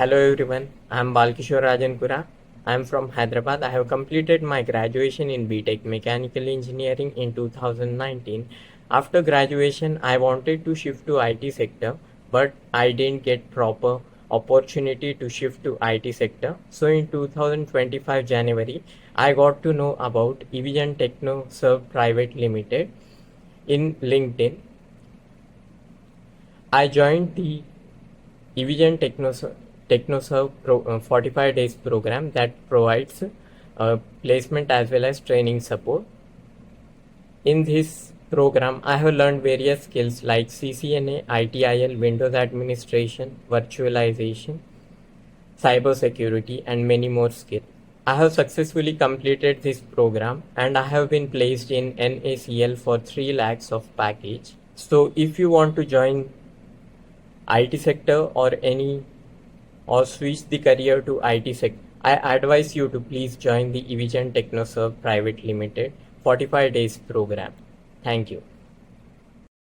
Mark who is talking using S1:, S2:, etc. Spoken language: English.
S1: Hello everyone, I am Balkishor R Kura. I am from Hyderabad. I have completed my graduation in BTech Mechanical Engineering in 2019. After graduation, I wanted to shift to IT sector, but I didn't get proper opportunity to shift to IT sector. So in 2025 January, I got to know about Evision Techno Serve Private Limited in LinkedIn. I joined the Evision TechnoServe 45 days program that provides placement as well as training support. In this program, I have learned various skills like CCNA, ITIL, Windows administration, virtualization, cybersecurity, and many more skills. I have successfully completed this program and I have been placed in NACL for 3 lakhs of package. So if you want to join IT sector or switch the career to IT sector, I advise you to please join the Evision TechnoServe Private Limited 45 days program. Thank you.